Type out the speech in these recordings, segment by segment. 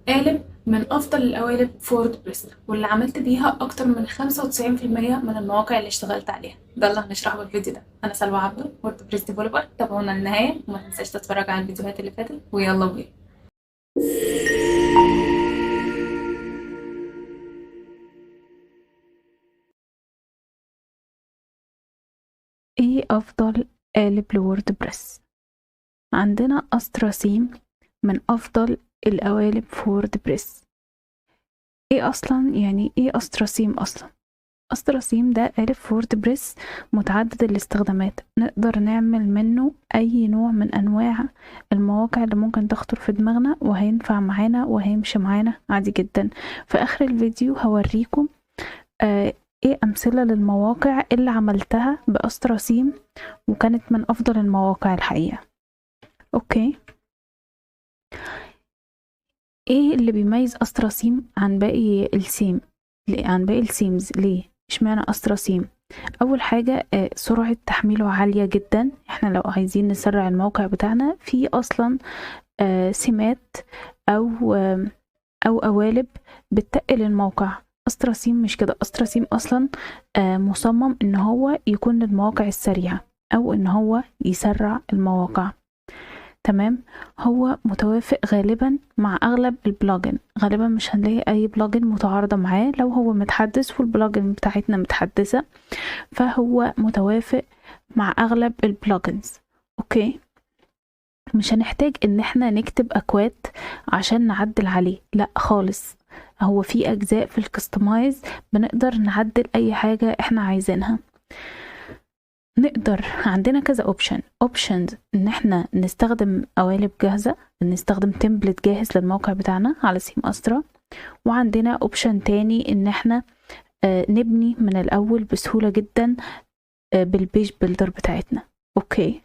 قالب من أفضل القوالب في ووردبريس، واللي عملت بيها أكتر من 95% من المواقع اللي اشتغلت عليها. ده اللي هنشرحه في الفيديو ده. أنا سلوى عبده، ووردبريس ديفلوبر. تابعونا للنهاية وما تنساش تتفرج على الفيديوهات اللي فاتت، ويلا بينا. ايه افضل قالب لووردبريس؟ عندنا استرا ثيم من افضل القوالب في ووردبريس. ايه اصلا يعني ايه استرا ثيم اصلا؟ استرا ثيم ده قالب في ووردبريس متعدد الاستخدامات، نقدر نعمل منه اي نوع من انواع المواقع اللي ممكن تخطر في دماغنا، وهينفع معانا وهيمشي معانا عادي جدا. في اخر الفيديو هوريكم ايه امثلة للمواقع اللي عملتها باسترا ثيم وكانت من افضل المواقع الحقيقة. اوكي، ايه اللي بيميز استرا ثيم عن باقي الثيم؟ عن باقي الثيمز ليه؟ اشمعنى استرا ثيم؟ اول حاجة سرعة تحميله عالية جدا. احنا لو عايزين نسرع الموقع بتاعنا، في اصلا سمات او او قوالب بتقل الموقع. استرا ثيم مش كده. استرا ثيم اصلا مصمم ان هو يكون للمواقع السريعة، او ان هو يسرع المواقع. تمام. هو متوافق غالبا مع اغلب البلجن، غالبا مش هنلاقي اي بلجن متعارضة معاه لو هو متحدث والبلجن بتاعتنا متحدثة، فهو متوافق مع اغلب البلجنز. اوكي، مش هنحتاج ان احنا نكتب اكواد عشان نعدل عليه، لا خالص. هو في اجزاء في الكستمايز بنقدر نعدل اي حاجة احنا عايزينها. نقدر عندنا كذا اوبشنز ان احنا نستخدم قوالب جاهزة، نستخدم تمبلت جاهز للموقع بتاعنا على سيم استرا. وعندنا اوبشن تاني ان احنا نبني من الاول بسهولة جدا بالبيج بيلدر بتاعتنا. اوكي،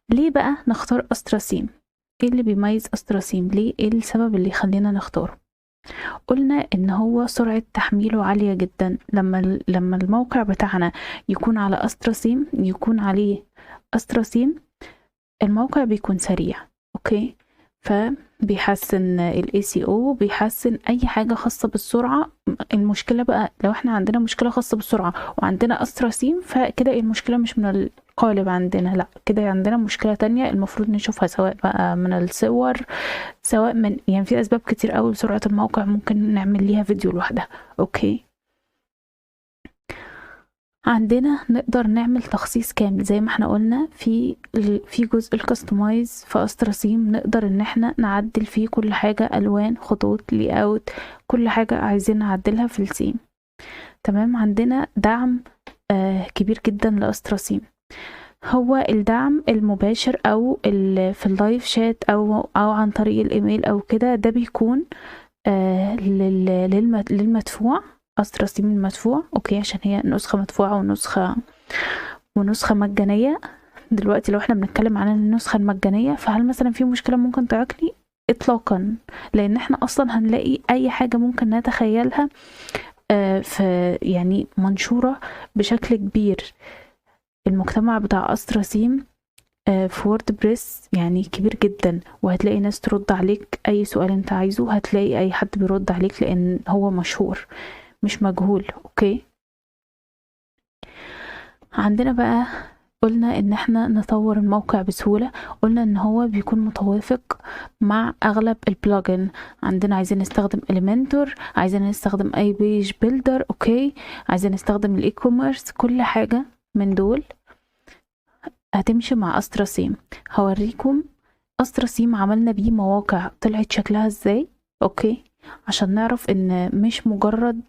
ليه بقى نختار استرا سيم؟ ايه اللي بيميز استرا سيم؟ ليه؟ ايه السبب اللي يخلينا نختاره؟ قلنا ان هو سرعة تحميله عالية جدا. لما الموقع بتاعنا يكون على استرا سيم، يكون عليه استرا سيم، الموقع بيكون سريع. اوكي، فبيحسن ال ACO، بيحسن اي حاجة خاصة بالسرعة. المشكلة بقى لو احنا عندنا مشكلة خاصة بالسرعة وعندنا استرا سيم، فكده المشكلة مش من القالب عندنا، لا كده عندنا مشكلة تانية المفروض نشوفها، سواء بقى من الصور، سواء من يعني في اسباب كتير قوي لسرعة الموقع ممكن نعمل ليها فيديو لوحدها. اوكي، عندنا نقدر نعمل تخصيص كامل زي ما احنا قلنا في جزء الكستمايز في استرا ثيم، نقدر ان احنا نعدل فيه كل حاجة، الوان، خطوط، لي اوت، كل حاجة عايزين نعدلها في الثيم. تمام. عندنا دعم كبير جدا لاسترا ثيم. هو الدعم المباشر او في اللايف شات او عن طريق الايميل او كده، ده بيكون للمدفوع. استرا ثيم المدفوع. اوكي، عشان هي نسخة مدفوعة ونسخة مجانية. دلوقتي لو احنا بنتكلم عن النسخة المجانية، فهل مثلا في مشكلة ممكن تعيقني؟ اطلاقا، لان احنا اصلا هنلاقي اي حاجة ممكن نتخيلها في يعني منشورة بشكل كبير. المجتمع بتاع استرا ثيم في ووردبريس يعني كبير جدا، وهتلاقي ناس ترد عليك اي سؤال انت عايزه، هتلاقي اي حد بيرد عليك لان هو مشهور مش مجهول. اوكي، عندنا بقى قلنا ان احنا نطور الموقع بسهولة. قلنا ان هو بيكون متوافق مع اغلب البلجن. عندنا عايزين نستخدم اليمنتور، عايزين نستخدم اي بيج بيلدر، اوكي، عايزين نستخدم الاي كوميرس، كل حاجة من دول هتمشي مع استرا ثيم. هوريكم استرا ثيم عملنا بيه مواقع طلعت شكلها ازاي. اوكي، عشان نعرف ان مش مجرد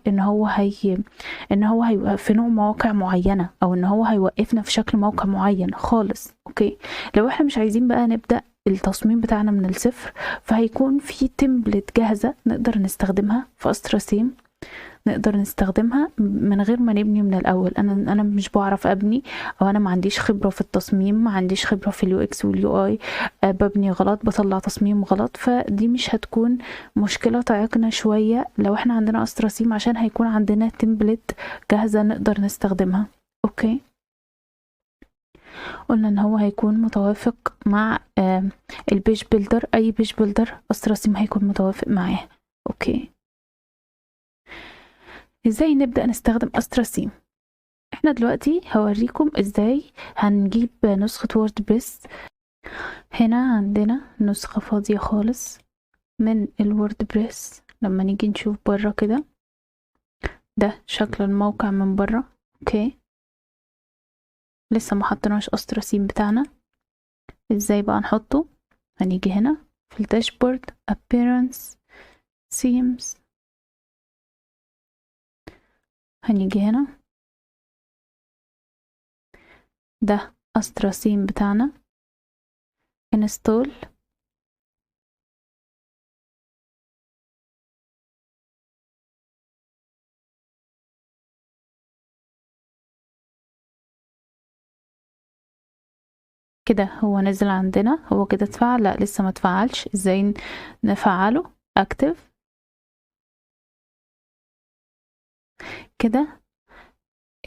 ان هو هيبقى في نوع مواقع معينة، او ان هو هيوقفنا في شكل موقع معين خالص. اوكي، لو احنا مش عايزين بقى نبدأ التصميم بتاعنا من الصفر، فهيكون في تمبلت جاهزة نقدر نستخدمها في استرا ثيم، نقدر نستخدمها من غير ما نبني من الاول. انا مش بعرف ابني، او انا ما عنديش خبره في التصميم، ما عنديش خبره في اليو اكس واليو اي، ببني غلط، بطلع تصميم غلط. فدي مش هتكون مشكله تعيقنا شويه لو احنا عندنا استرا ثيم، عشان هيكون عندنا تمبلت جاهزه نقدر نستخدمها. اوكي، قلنا ان هو هيكون متوافق مع البيج بيلدر، اي بيج بيلدر استراسيم هيكون متوافق معاه. اوكي، ازاي نبدأ نستخدم استراسيم؟ احنا دلوقتي هوريكم ازاي هنجيب نسخة ووردبريس. هنا عندنا نسخة فاضية خالص من الووردبريس. لما نيجي نشوف برا كده، ده شكل الموقع من برا. اوكي، لسه ما حطيناش استراسيم بتاعنا. ازاي بقى نحطه؟ هنيجي هنا في الداشبورد appearance themes، هنيجي هنا، ده استراسيم بتاعنا، install. كده هو نزل عندنا. هو كده اتفعل؟ لا لسه ما اتفعلش. ازاي نفعله؟ active كده.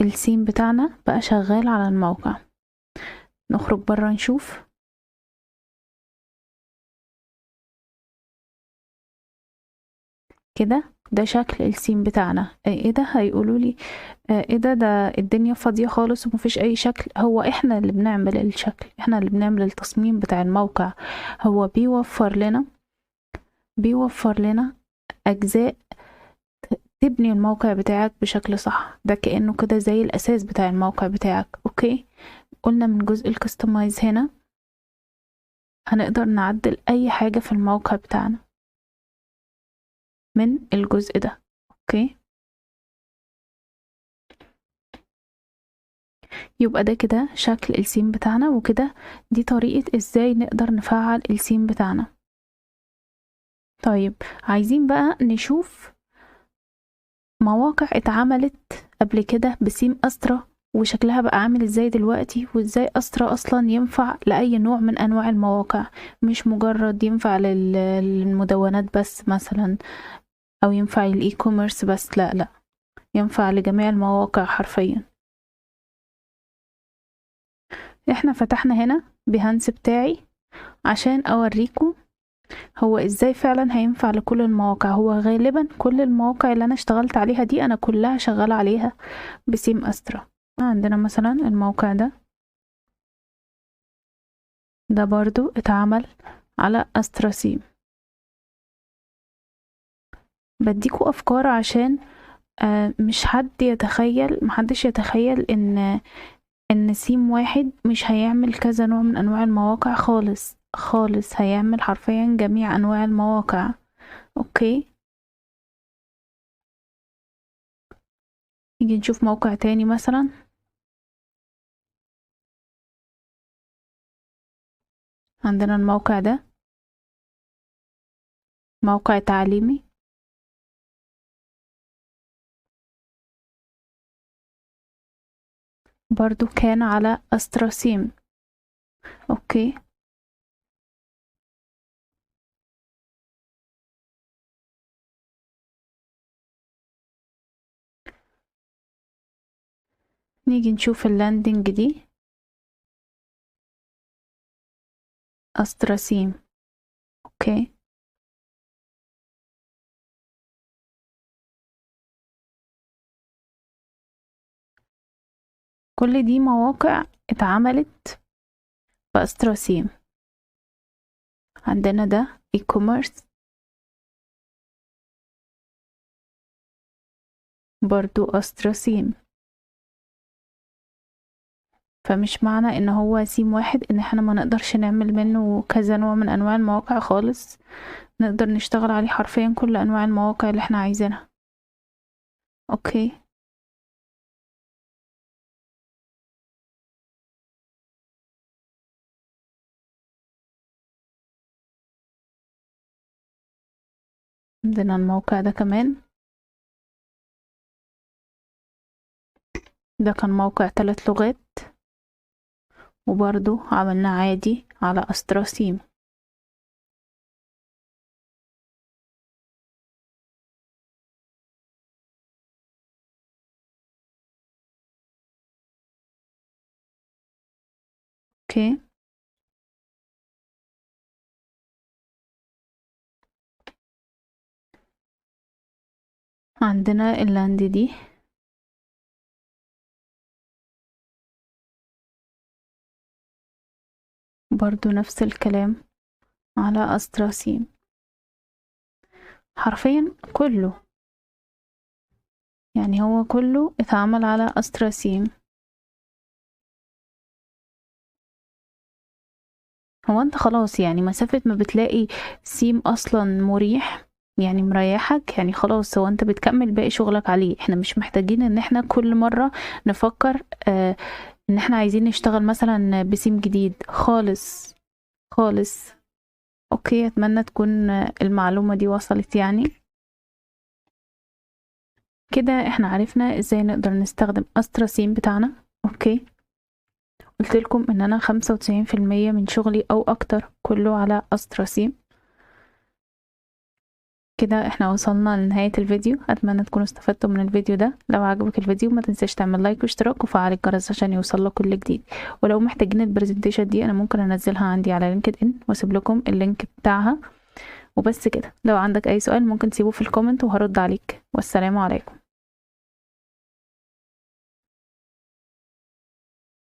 السيم بتاعنا بقى شغال على الموقع. نخرج برا نشوف. كده ده شكل السيم بتاعنا. ايه ده؟ هيقولوا لي ايه ده الدنيا فاضية خالص ومفيش اي شكل. هو احنا اللي بنعمل الشكل، احنا اللي بنعمل التصميم بتاع الموقع. هو بيوفر لنا اجزاء تبني الموقع بتاعك بشكل صح. ده كأنه كده زي الاساس بتاع الموقع بتاعك. اوكي، قلنا من جزء الكستمايز هنا هنقدر نعدل اي حاجة في الموقع بتاعنا من الجزء ده. اوكي، يبقى ده كده شكل السيم بتاعنا، وكده دي طريقة ازاي نقدر نفعل السيم بتاعنا. طيب عايزين بقى نشوف مواقع اتعملت قبل كده بسيم أسترا وشكلها بقى عامل ازاي دلوقتي، وازاي أسترا اصلا ينفع لأي نوع من انواع المواقع، مش مجرد ينفع للمدونات بس مثلا، او ينفع للاي كوميرس بس. لا لا، ينفع لجميع المواقع حرفيا. احنا فتحنا هنا بيهانس بتاعي عشان اوريكم هو ازاي فعلا هينفع لكل المواقع. هو غالبا كل المواقع اللي انا اشتغلت عليها دي انا كلها شغالة عليها بسيم أسترا. عندنا مثلا الموقع ده برضو اتعمل على أسترا سيم. بديكوا افكار عشان مش حد يتخيل، محدش يتخيل ان سيم واحد مش هيعمل كذا نوع من انواع المواقع خالص خالص. هيعمل حرفيا جميع انواع المواقع. اوكي، نيجي نشوف موقع تاني مثلا. عندنا الموقع ده موقع تعليمي، برضو كان على أسترا سيم. اوكي، نيجي نشوف اللاندنج دي أسترا سيم. اوكي، كل دي مواقع اتعملت بأسترا سيم. عندنا ده اي كوميرس، برضو أسترا سيم. فمش معنى ان هو سيم واحد ان احنا ما نقدرش نعمل منه كذا نوع من انواع المواقع خالص. نقدر نشتغل عليه حرفيا كل انواع المواقع اللي احنا عايزينها. اوكي، عندنا الموقع ده كمان. ده كان موقع 3 لغات، وبرضو عملنا عادي على أسترا سيم. اوكي. عندنا اللاند دي برضو نفس الكلام على أستراسيم، حرفيا كله، يعني هو كله اتعمل على أستراسيم. هو انت خلاص يعني مسافة ما بتلاقي سيم اصلا مريح، يعني مريحك، يعني خلاص هو انت بتكمل باقي شغلك عليه. احنا مش محتاجين ان احنا كل مرة نفكر ان احنا عايزين نشتغل مثلا بسيم جديد خالص خالص. اوكي، اتمنى تكون المعلومة دي وصلت. يعني كده احنا عرفنا ازاي نقدر نستخدم أستراسيم بتاعنا. اوكي، قلت لكم ان انا 95% من شغلي او اكتر كله على أستراسيم. كده احنا وصلنا لنهاية الفيديو، اتمنى تكونوا استفدتوا من الفيديو ده. لو عجبك الفيديو ما تنساش تعمل لايك واشتراك وفعل الجرس عشان يوصلك كل جديد. ولو محتاجين البرزنتيشن دي انا ممكن انزلها عندي على لينكد ان واسيب لكم اللينك بتاعها. وبس كده، لو عندك اي سؤال ممكن تسيبه في الكومنت وهرد عليك. والسلام عليكم.